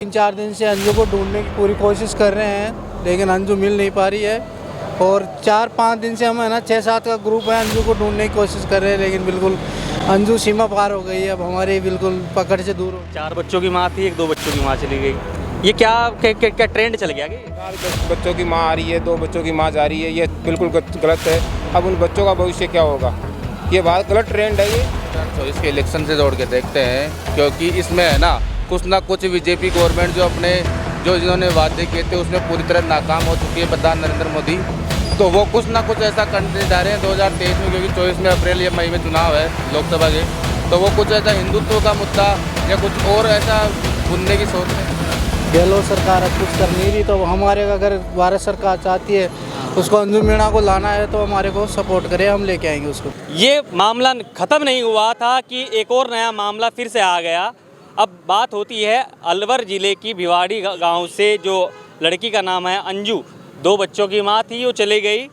3-4 दिन से अंजू को ढूंढने की पूरी कोशिश कर रहे हैं, लेकिन अंजू मिल नहीं पा रही है। और 4-5 दिन से हम है ना 6-7 का ग्रुप है, अंजू को ढूंढने की कोशिश कर रहे हैं, लेकिन बिल्कुल अंजू सीमा पार हो गई है। अब हमारे बिल्कुल पकड़ से दूर हो। 4 बच्चों की माँ थी, 1-2 बच्चों की माँ चली गई। ये क्या ट्रेंड चल गया? 10 बच्चों की माँ आ रही है, 2 बच्चों की माँ जा रही है, ये बिल्कुल गलत है। अब उन बच्चों का भविष्य क्या होगा? ये बात गलत ट्रेंड है ये। तो इसके इलेक्शन से जोड़ के देखते हैं, क्योंकि इसमें है ना कुछ बीजेपी गवर्नमेंट जो जिन्होंने वादे किए थे उसमें पूरी तरह नाकाम हो चुकी है प्रधान नरेंद्र मोदी। तो वो कुछ ना कुछ ऐसा करने जा रहे हैं 2023 में, क्योंकि 24 में अप्रैल या मई में चुनाव है लोकसभा के। तो वो कुछ ऐसा हिंदुत्व का मुद्दा या कुछ और ऐसा बुनने की सोच रहे हैं। गहलोत सरकार अब कुछ कर नहीं रही, तो हमारे अगर भारत सरकार चाहती है उसको अंजू मीणा को लाना है तो हमारे को सपोर्ट करे, हम लेके आएंगे उसको। ये मामला ख़त्म नहीं हुआ था कि एक और नया मामला फिर से आ गया। अब बात होती है अलवर ज़िले की भिवाड़ी गांव से, जो लड़की का नाम है अंजू, 2 बच्चों की माँ थी। वो चली गई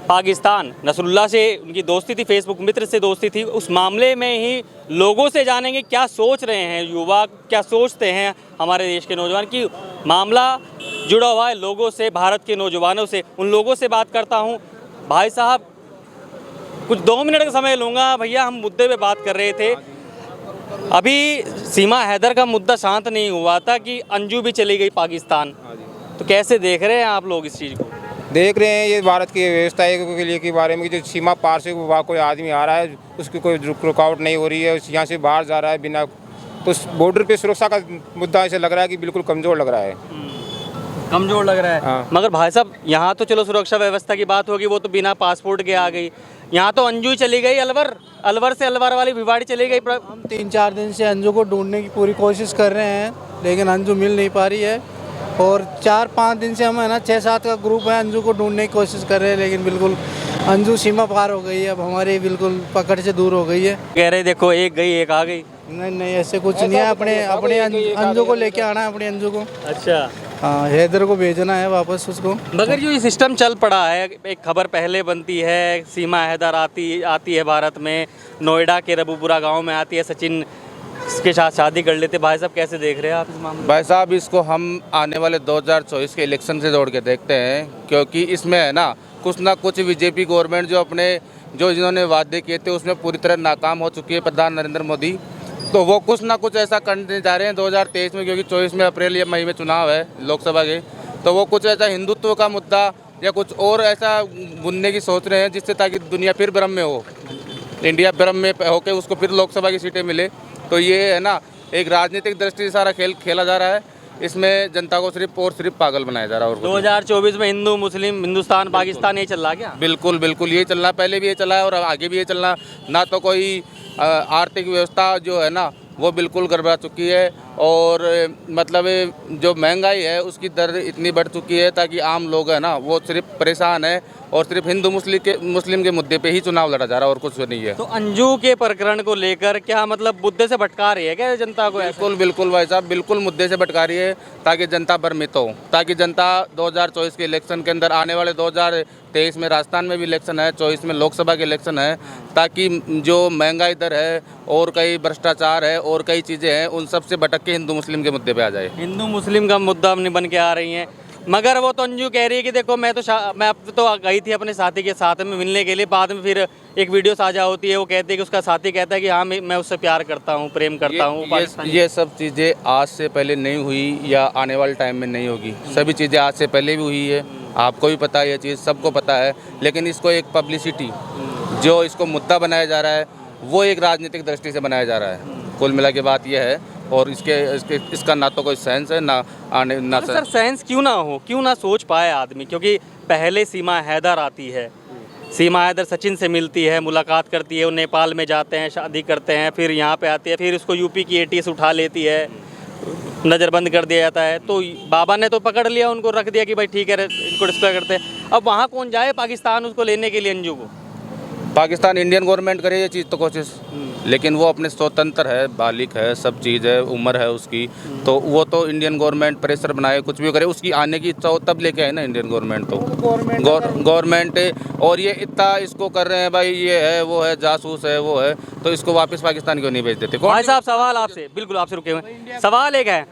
पाकिस्तान। नसरुल्लाह से उनकी दोस्ती थी, फेसबुक मित्र से दोस्ती थी। उस मामले में ही लोगों से जानेंगे क्या सोच रहे हैं युवा, क्या सोचते हैं हमारे देश के नौजवान। कि मामला जुड़ा हुआ है लोगों से, भारत के नौजवानों से। उन लोगों से बात करता हूँ। भाई साहब, कुछ 2 मिनट का समय लूँगा। भैया, हम मुद्दे पे बात कर रहे थे। अभी सीमा हैदर का मुद्दा शांत नहीं हुआ था कि अंजू भी चली गई पाकिस्तान। तो कैसे देख रहे हैं आप लोग इस चीज़ को? देख रहे हैं ये भारत की व्यवस्था के लिए के बारे में, कि जो सीमा पार से कोई आदमी आ रहा है उसकी कोई रुकावट नहीं हो रही है, यहाँ से बाहर जा रहा है बिना। तो बॉर्डर पे सुरक्षा का मुद्दा ऐसे लग रहा है कि बिल्कुल कमज़ोर लग रहा है। कमज़ोर लग रहा है। हाँ। मगर भाई साहब, यहाँ तो चलो सुरक्षा व्यवस्था की बात होगी, वो तो बिना पासपोर्ट के आ गई। यहाँ तो अंजू चली गई अलवर से अलवर वाली भिवाड़ी चली गई। हम 3-4 दिन से अंजू को ढूंढने की पूरी कोशिश कर रहे हैं, लेकिन अंजू मिल नहीं पा रही है। और 4-5 दिन से हम है ना 6-7 का ग्रुप है, अंजू को ढूंढने की कोशिश कर रहे हैं, लेकिन बिल्कुल अंजू सीमा पार हो गई है। अब हमारे बिल्कुल पकड़ से दूर हो गई है। कह रहे देखो, एक गई एक आ गई। नहीं, ऐसे कुछ नहीं है। अपने अंजू को लेके आना है, अपने अंजू को। अच्छा। हाँ, हैदर को भेजना है वापस उसको। मगर जो ये सिस्टम चल पड़ा है, एक खबर पहले बनती है सीमा हैदर आती है भारत में, नोएडा के रबूपुरा गांव में आती है, सचिन के साथ शादी कर लेते। भाई साहब, कैसे देख रहे हैं आप इस मामले? भाई साहब, इसको हम आने वाले 2024 के इलेक्शन से जोड़ के देखते हैं, क्योंकि इसमें है ना कुछ बीजेपी गवर्नमेंट जो जिन्होंने वादे किए थे उसमें पूरी तरह नाकाम हो चुकी है प्रधान नरेंद्र मोदी। तो वो कुछ ना कुछ ऐसा करने जा रहे हैं 2023 में, क्योंकि 24 में अप्रैल या मई में चुनाव है लोकसभा के। तो वो कुछ ऐसा हिंदुत्व का मुद्दा या कुछ और ऐसा बुनने की सोच रहे हैं, जिससे ताकि दुनिया फिर भ्रम में हो, इंडिया भ्रम में होकर उसको फिर लोकसभा की सीटें मिले। तो ये है ना एक राजनीतिक दृष्टि से सारा खेल खेला जा रहा है। इसमें जनता को सिर्फ और सिर्फ पागल बनाया जा रहा है। और 2024 में हिंदू मुस्लिम, हिंदुस्तान पाकिस्तान ये चल रहा क्या? बिल्कुल ये चलना, पहले भी ये चला है और आगे भी ये चलना। ना तो कोई आर्थिक व्यवस्था जो है ना वो बिल्कुल गड़बड़ा चुकी है, और मतलब जो महंगाई है उसकी दर इतनी बढ़ चुकी है ताकि आम लोग है ना वो सिर्फ परेशान है, और सिर्फ हिंदू मुस्लिम के मुद्दे पे ही चुनाव लड़ा जा रहा है और कुछ नहीं है। तो अंजू के प्रकरण को लेकर क्या मतलब मुद्दे से भटका रही है क्या जनता को? बिल्कुल भाई साहब, बिल्कुल मुद्दे से भटका रही है, ताकि जनता भ्रमित हो, ताकि जनता 2024 के इलेक्शन के अंदर, आने वाले 2023 में राजस्थान में भी इलेक्शन है, 24 में लोकसभा के इलेक्शन है, ताकि जो महंगाई दर है और कई भ्रष्टाचार है और कई चीज़ें हैं, उन सब से भटक के हिंदू मुस्लिम के मुद्दे पे आ जाए। हिंदू मुस्लिम का मुद्दा बन के आ रही हैं। मगर वो तो अंजू कह रही है कि देखो, मैं अब तो गई थी अपने साथी के साथ में मिलने के लिए, बाद में फिर एक वीडियो साझा होती है, वो कहती है कि उसका साथी कहता है कि हाँ, मैं उससे प्यार करता हूँ, प्रेम करता हूँ। ये सब चीज़ें आज से पहले नहीं हुई या आने वाले टाइम में नहीं होगी। सभी चीज़ें आज से पहले भी हुई है, आपको भी पता है, ये चीज़ सबको पता है। लेकिन इसको एक पब्लिसिटी, जो इसको मुद्दा बनाया जा रहा है, वो एक राजनीतिक दृष्टि से बनाया जा रहा है। कुल मिला के बात यह है। और इसका ना तो कोई सेंस है ना सर, सेंस क्यों ना हो, क्यों ना सोच पाए आदमी? क्योंकि पहले सीमा हैदर आती है, सीमा हैदर सचिन से मिलती है, मुलाकात करती है, वो नेपाल में जाते हैं, शादी करते हैं, फिर यहाँ पे आती है, फिर उसको यूपी की ATS उठा लेती है, नज़रबंद कर दिया जाता है। तो बाबा ने तो पकड़ लिया, उनको रख दिया कि भाई ठीक है, इनको डिस्प्ले करते हैं। अब वहाँ कौन जाए पाकिस्तान उसको लेने के लिए, अंजू को? पाकिस्तान, इंडियन गवर्नमेंट करे ये चीज़ तो कोशिश, लेकिन वो अपने स्वतंत्र है, बालिक है, सब चीज़ है, उम्र है उसकी। तो वो तो इंडियन गवर्नमेंट प्रेशर बनाए, कुछ भी करे, उसकी आने की इच्छा हो तब लेके आए ना इंडियन गवर्नमेंट। तो गवर्नमेंट और ये इतना इसको कर रहे हैं, भाई ये है, वो है, जासूस है, वो है, तो इसको वापस पाकिस्तान क्यों नहीं भेज देते? भाई साहब, सवाल आपसे, बिल्कुल आपसे रुके हुए, सवाल एक है,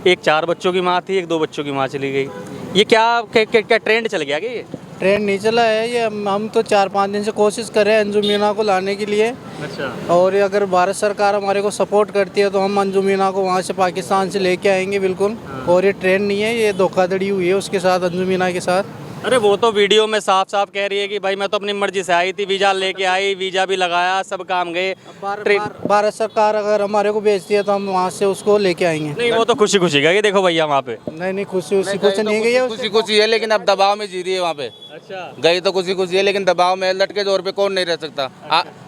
एक 4 बच्चों की माँ थी, एक 2 बच्चों की माँ चली गई। ये क्या ट्रेंड चल गया क्या ये? ट्रेंड नहीं चला है ये, हम तो 4-5 दिन से कोशिश कर रहे हैं अंजू मीना को लाने के लिए। अच्छा। और ये अगर भारत सरकार हमारे को सपोर्ट करती है तो हम अंजू मीना को वहाँ से पाकिस्तान से लेके आएंगे बिल्कुल। और ये ट्रेंड नहीं है, ये धोखाधड़ी हुई है उसके साथ, अंजू मीना के साथ। अरे वो तो वीडियो में साफ साफ कह रही है कि भाई मैं तो अपनी मर्जी से आई थी, वीज़ा लेके आई, वीज़ा भी लगाया, सब काम गए। भारत सरकार अगर हमारे को भेजती है तो हम वहाँ से उसको लेके आएंगे। नहीं वो तो खुशी खुशी गई, देखो भैया वहाँ पे। नहीं खुशी उसी कुछ नहीं गई है। खुशी खुशी है, लेकिन अब दबाव में जी रही है वहाँ पे। अच्छा। गई तो खुशी खुशी है, लेकिन दबाव में लटके जोर पे कौन नहीं रह सकता।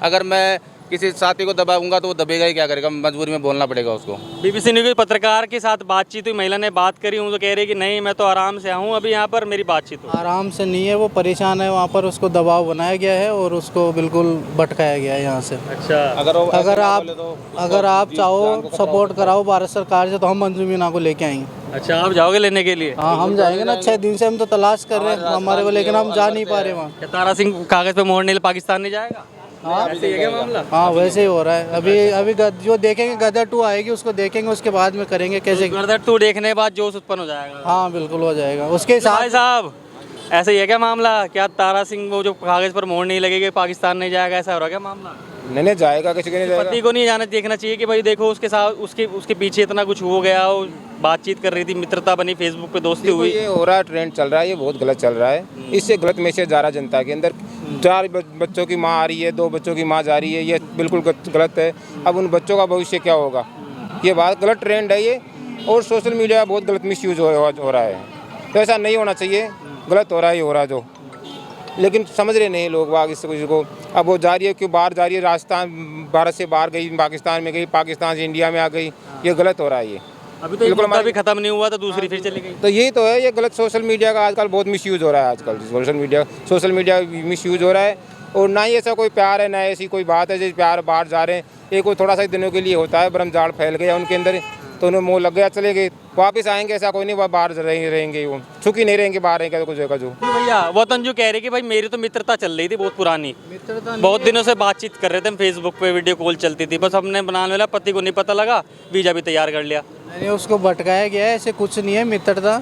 अगर मैं किसी साथी को दबाऊंगा तो वो दबेगा ही, क्या करेगा, मजबूरी में बोलना पड़ेगा उसको। बीबीसी न्यूज़ के पत्रकार के साथ बातचीत हुई, महिला ने बात करी हूँ तो कह रही कि नहीं मैं तो आराम से आऊँ अभी यहाँ पर, मेरी बातचीत हो। आराम से नहीं है, वो परेशान है वहाँ पर, उसको दबाव बनाया गया है और उसको बिल्कुल भटकाया गया है यहाँ से। अच्छा। अगर आप चाहो सपोर्ट कराओ भारत सरकार से तो हम अंजू मीना को लेके आएंगे। अच्छा, आप जाओगे लेने के लिए? हाँ हम जाएंगे ना, 6 दिन से हम तो तलाश कर रहे हैं हमारे को, लेकिन हम जा नहीं पा रहे वहाँ। क्या तारा सिंह कागज पे मोड़ने पाकिस्तान नहीं जाएगा? हाँ ऐसे ही है क्या मामला? हाँ वैसे ही हो रहा है। अभी जो देखेंगे गदर 2 आएगी उसको देखेंगे, उसके बाद में करेंगे कैसे। गदर 2 देखने के बाद जोश उत्पन्न हो जाएगा। हाँ बिल्कुल हो जाएगा उसके भाई साथ। साहब ऐसे ही है क्या मामला? क्या तारा सिंह वो जो कागज पर मोड़ नहीं लगेगी पाकिस्तान नहीं जाएगा, ऐसा हो रहा क्या मामला? नहीं जाएगा, किसी को नहीं जाएगा। पति को नहीं जाना देखना चाहिए कि भाई देखो उसके साथ उसके पीछे इतना कुछ हो गया, वो बातचीत कर रही थी, मित्रता बनी, फेसबुक पे दोस्ती हुई। ये हो रहा है, ट्रेंड चल रहा है, ये बहुत गलत चल रहा है। इससे गलत मैसेज जा रहा है जनता के अंदर। 4 बच्चों की माँ आ रही है, 2 बच्चों की माँ जा रही है, ये बिल्कुल गलत है। अब उन बच्चों का भविष्य क्या होगा, ये बात गलत ट्रेंड है ये। और सोशल मीडिया का बहुत गलत मिसयूज हो रहा है, तो ऐसा नहीं होना चाहिए, गलत हो रहा है, ये हो रहा है जो। लेकिन समझ रहे नहीं लोग बाग इससे कुछ को। अब वो जा रही है, क्यों बाहर जा रही है, राजस्थान भारत से बाहर गई, पाकिस्तान में गई, पाकिस्तान से इंडिया में आ गई, ये गलत हो रहा है ये। अभी तो बिल्कुल भी खत्म नहीं हुआ तो दूसरी फिर चली गई। तो यही तो है, ये गलत सोशल मीडिया का आजकल बहुत मिसयूज हो रहा है। आजकल सोशल मीडिया मिसयूज हो रहा है। और ना ही ऐसा कोई प्यार है, ना ऐसी कोई बात है जैसे प्यार बाहर जा रहे हैं। ये कोई थोड़ा सा दिनों के लिए होता है, ब्रह्मजाल फैल गया उनके अंदर, तो उन्हें मोह लग गया, चले गए, वापस आएंगे ऐसा कोई नहीं, वह बाहर रहेंगे, वो सुखी नहीं रहेंगे बाहर रहेंगे कुछ जगह जो। भैया वो तंजू कह रही कि भाई मेरी तो मित्रता चल रही थी बहुत पुरानी, बहुत दिनों से बातचीत कर रहे थे हम, फेसबुक पे वीडियो कॉल चलती थी, बस हमने बनाने वाला, पति को नहीं पता लगा, वीजा भी तैयार कर लिया। नहीं उसको भटकाया गया है, ऐसे कुछ नहीं है मित्रता,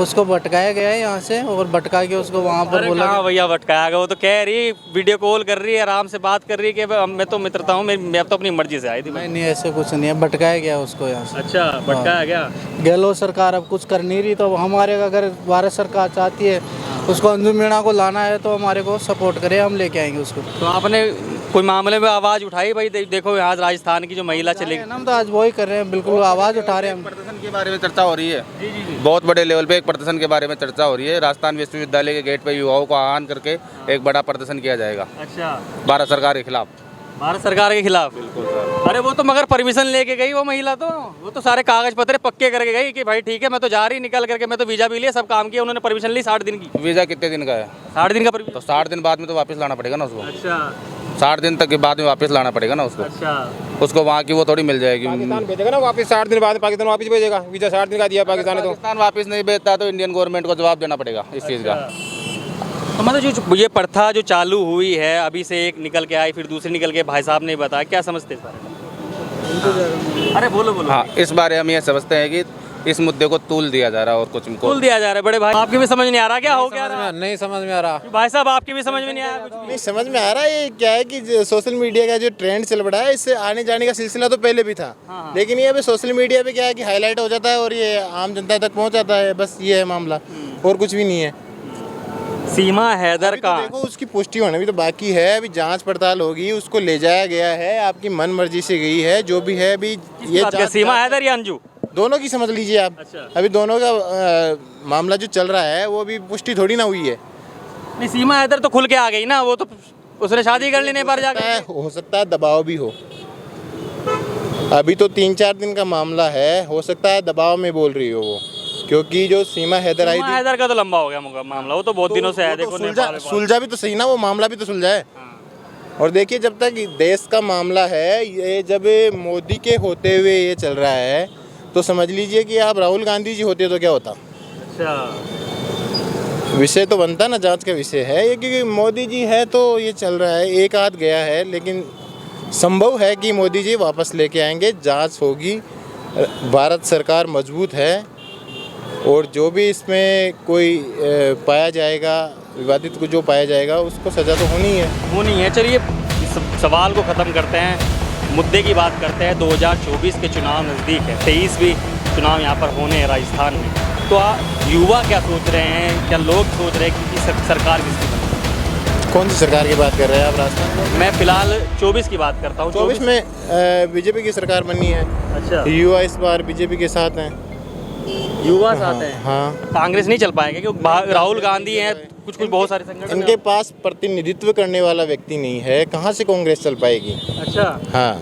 उसको भटकाया गया है यहाँ से, और भटका के उसको वहाँ पर बोला। हाँ भैया भटकाया गया, वो तो कह रही वीडियो कॉल कर रही है, आराम से बात कर रही है कि मैं तो मित्रता हूँ, मैं तो अपनी मर्जी से आई थी। नहीं ऐसे कुछ नहीं है, भटकाया गया उसको यहाँ से। अच्छा भटकाया गया। गहलोत सरकार अब कुछ कर नहीं रही, तो हमारे अगर भारत सरकार चाहती है उसको अंजू मीणा को लाना है तो हमारे को सपोर्ट करे, हम लेके आएंगे उसको। तो आपने कोई मामले में आवाज़ उठाई भाई? देखो यहाँ राजस्थान की जो महिला चली गई, हम तो आज वही कर रहे हैं, बिल्कुल आवाज़ उठा रहे हैं हम। प्रदर्शन के बारे में चर्चा हो रही है, बहुत बड़े लेवल पे एक प्रदर्शन के बारे में चर्चा हो रही है। राजस्थान विश्वविद्यालय के गेट पे युवाओं को आह्वान करके एक बड़ा प्रदर्शन किया जाएगा। अच्छा, भारत सरकार के खिलाफ। भारत सरकार के खिलाफ? बिल्कुल सर। अरे वो तो मगर परमिशन लेके गई वो महिला, तो वो तो सारे कागज पत्र पक्के करके गई कि भाई ठीक है मैं तो जा रही, निकल करके मैं तो वीजा भी लिया, सब काम किया, उन्होंने परमिशन ली 60 दिन की। वीज़ा कितने दिन का है? 60 दिन का परमिशन। तो 60 दिन बाद में तो वापस लाना पड़ेगा ना उसको। अच्छा 60 दिन तक के बाद में वापस लाना पड़ेगा ना उसको। अच्छा, उसको वहाँ की वो थोड़ी मिल जाएगी। पाकिस्तान भेजेगा ना वापस, 60 दिन बाद पाकिस्तान वापस भेजेगा। वीजा 60 दिन का दिया पाकिस्तान ने, तो पाकिस्तान वापस नहीं भेजता तो इंडियन गवर्नमेंट को जवाब देना पड़ेगा इस चीज़ का। तो मतलब जो ये प्रथा जो चालू हुई है, अभी से एक निकल के आई, फिर दूसरी निकल के, भाई साहब ने बताया, क्या समझते हैं इस बारे में? अरे बोलो बोलो। हाँ, इस बारे हम ये समझते हैं कि इस मुद्दे को तूल दिया जा रहा है और कुछ तूल दिया जा रहा है। बड़े भाई आपकी भी समझ नहीं आ रहा क्या हो गया? नहीं समझ में आ रहा। भाई साहब आपकी भी समझ में नहीं आया कुछ भी? नहीं समझ में आ रहा है। ये क्या है कि सोशल मीडिया का जो ट्रेंड चल पड़ा है, इससे आने जाने का सिलसिला तो पहले भी था, लेकिन ये अभी सोशल मीडिया पे क्या है कि हाईलाइट हो जाता है और ये आम जनता तक पहुंच जाता है, बस ये है मामला, और कुछ भी नहीं है। सीमा हैदर अभी का तो देखो उसकी पुष्टि होने भी तो बाकी है, अभी जांच पड़ताल होगी, उसको ले जाया गया है, आपकी मन मर्जी से गई है, जो भी है अभी ये सीमा हैदर या अंजू दोनों की समझ लीजिए आप। अच्छा। अभी दोनों का मामला जो चल रहा है वो अभी पुष्टि थोड़ी ना हुई है। नहीं सीमा हैदर तो खुल के आ गई ना, वो तो उसने शादी कर ली नेपाल जाके। हो सकता है दबाव भी हो, अभी तो 3-4 दिन का मामला है, हो सकता है दबाव में बोल रही हो वो, क्योंकि जो सीमा हैदर आई थी, हैदर का तो लंबा हो गया मामला, वो तो बहुत दिनों से है। देखो सुलझा भी तो सही ना, वो मामला भी तो सुलझा है। और देखिए जब तक देश का मामला है, ये जब मोदी के होते हुए ये चल रहा है, तो समझ लीजिए कि आप राहुल गांधी जी होते तो क्या होता। अच्छा, विषय तो बनता ना, जांच का विषय है ये, क्योंकि मोदी जी है तो ये चल रहा है, एक आध गया है, लेकिन संभव है कि मोदी जी वापस लेके आएंगे, जांच होगी भारत सरकार मजबूत है और जो भी इसमें कोई पाया जाएगा, विवादित को जो पाया जाएगा उसको सज़ा तो होनी है। वो नहीं है। चलिए इस सवाल को ख़त्म करते हैं, मुद्दे की बात करते हैं। 2024 के चुनाव नज़दीक है, 23 भी चुनाव यहाँ पर होने हैं राजस्थान में। तो युवा क्या सोच रहे हैं, क्या लोग सोच रहे हैं कि सरकार किसकी बने? कौन सी सरकार की बात कर रहे हैं आप राजस्थान में? मैं फिलहाल 24 की बात करता हूँ। 24 में बीजेपी की सरकार बननी है। अच्छा, युवा इस बार बीजेपी के साथ हैं। युवा साथ हैं। हाँ, कांग्रेस नहीं चल पाएंगे क्योंकि राहुल गांधी हैं, कुछ बहुत सारे संगठन। इनके पास प्रतिनिधित्व करने वाला व्यक्ति नहीं है, कहाँ से कांग्रेस चल पाएगी? अच्छा, हाँ,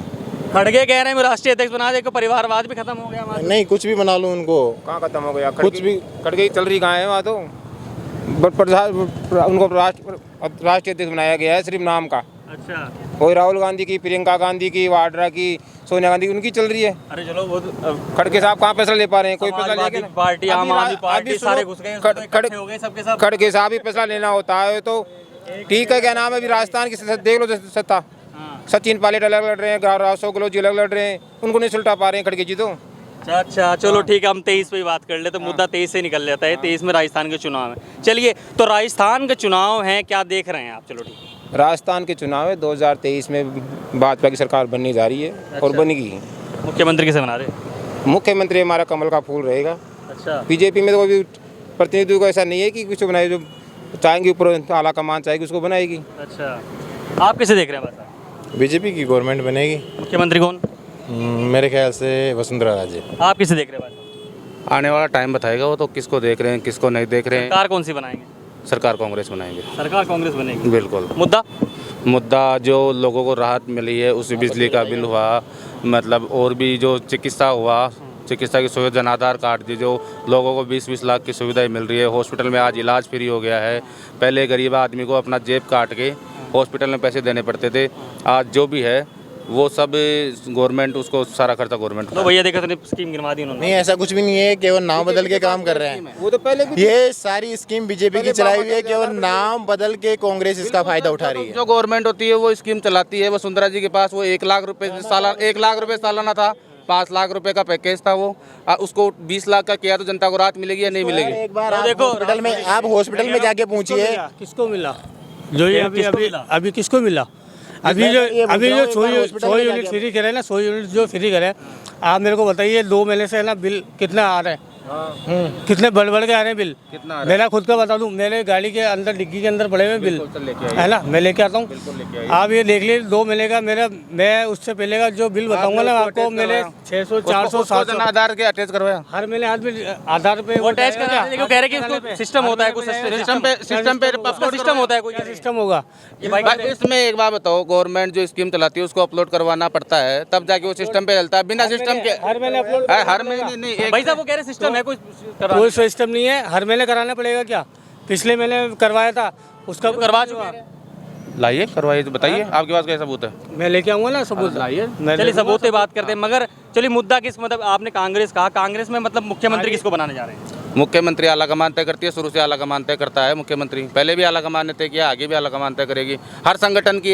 खड़गे कह रहे हैं राष्ट्रीय अध्यक्ष बना दे, परिवारवाद भी खत्म हो गया हमारा। नहीं कुछ भी बना लो उनको, कहाँ खत्म हो गया? कुछ भी खड़गे ही चल रही कहाँ है वहाँ तो। उनको राष्ट्रीय अध्यक्ष बनाया गया है सिर्फ नाम का। अच्छा, वही राहुल गांधी की, प्रियंका गांधी की, वाड्रा की, सोनिया गांधी उनकी चल रही है। अरे चलो वो खड़गे साहब कहाँ फैसला ले पा रहे हैं? कोई फैसला लेके पार्टी, आम आदमी पार्टी सारे घुस गए, इकट्ठे हो गए सबके सब। खड़गे साहब ही फैसला लेना होता है तो ठीक है। क्या नाम है अभी राजस्थान की देख लो सत्ता, सचिन पायलट अलग लड़ रहे हैं, राव गहलोत अलग लड़ रहे हैं, उनको नहीं सुलटा पा रहे हैं खड़गे जी तो। अच्छा चलो ठीक है, हम 23 पे ही बात कर ले तो मुद्दा 23 से निकल जाता है। 23 में राजस्थान के चुनाव है। चलिए, तो राजस्थान के चुनाव हैं, क्या देख रहे हैं आप? चलो ठीक, राजस्थान के चुनाव है 2023 में भाजपा की सरकार बनने जा रही है और बनेगी। मुख्यमंत्री किसे बना रहे? मुख्यमंत्री हमारा कमल का फूल रहेगा। अच्छा, बीजेपी में तो कोई भी प्रतिनिधि को ऐसा नहीं है कि कुछ बनाए, जो चाहेंगे ऊपर आला कमान चाहेगी उसको बनाएगी। अच्छा, आप किसे देख रहे हैं? बस बीजेपी की गवर्नमेंट बनेगी। मुख्यमंत्री कौन? मेरे ख्याल से वसुंधरा राजे। आप किसे देख रहे हैं? बस आने वाला टाइम बताएगा वो तो, किसको देख रहे हैं किसको नहीं देख रहे हैं। सरकार कौन सी बनाएंगे? सरकार कांग्रेस बनाएंगे। सरकार कांग्रेस बनेगी। बिल्कुल। मुद्दा जो लोगों को राहत मिली है, उस बिजली का बिल हुआ, मतलब और भी जो चिकित्सा हुआ, चिकित्सा की सुविधा, जन आधार कार्ड दी, जो लोगों को 20-20 लाख की सुविधाएं मिल रही है। हॉस्पिटल में आज इलाज फ्री हो गया है। पहले गरीब आदमी को अपना जेब काट के हॉस्पिटल में पैसे देने पड़ते थे, आज जो भी है वो सब गवर्नमेंट, उसको सारा खर्चा गवर्नमेंट। तो भैया देखा तो स्कीम गिनवा दी उन्होंने। नहीं, ऐसा कुछ भी नहीं है, केवल नाम बदल के काम कर रहे हैं। वो तो पहले भी ये सारी स्कीम बीजेपी की चलाई हुई है, केवल नाम बदल के कांग्रेस इसका फायदा उठा रही है। जो गवर्नमेंट होती है वो स्कीम चलाती है। वसुंधरा जी के पास वो 1 लाख रुपए सालाना था, 5 लाख रुपए का पैकेज था वो, उसको 20 लाख का किया तो जनता को राहत मिलेगी या नहीं मिलेगी? एक बार आप हॉस्पिटल में, आप हॉस्पिटल में जाके पूछिए किसको मिला जो ये अभी किसको मिला? अभी जो सौ यूनिट फ्री करे ना, 100 यूनिट जो फ्री करे, आप मेरे को बताइए 2 महीने से है ना बिल कितना आ रहा है? कितने बढ़ के आ रहे हैं बिल? कितना? मैं खुद का बता दूं, मेरे गाड़ी के अंदर डिग्गी के अंदर पड़े हुए बिल है ना, मैं लेके आता हूँ। आप ये देख लीजिए 2 महीने का मेरा, मैं उससे पहले का जो बिल बताऊंगा ना आपको, मेरे 600, 400, 700 आधार के अटैच करवाया। हर महीने आधार पे वो अटैच करना है, कह रहे हैं कि सिस्टम होता है, कुछ सिस्टम पे सिस्टम होता है, कोई सिस्टम होगा। इसमें एक बात बताओ, गवर्नमेंट जो स्कीम चलाती है उसको अपलोड करवाना पड़ता है, तब जाके वो सिस्टम पे चलता है। बिना सिस्टम के हर महीने अपलोड, हर महीने नहीं। भाई साहब वो कह रहे सिस्टम है, कोई सिस्टम नहीं है, हर महीने कराना पड़ेगा। क्या पिछले महीने करवाया था उसका करवा चुके हैं। लाइए, करवाइए, तो बताइए आपके पास क्या सबूत है? मैं लेके आऊंगा ना सबूत, लाइए। चलिए सबूत से बात करते हैं, मगर चलिए मुद्दा किस, मतलब आपने कांग्रेस कहा, कांग्रेस में मतलब मुख्यमंत्री किसको बनाने जा रहे हैं? मुख्यमंत्री आला कमान तय करती है, शुरू से आला कमान तय करता है मुख्यमंत्री। पहले भी आला कमान ने तय किया, आगे भी आला कमान तय करेगी। हर संगठन की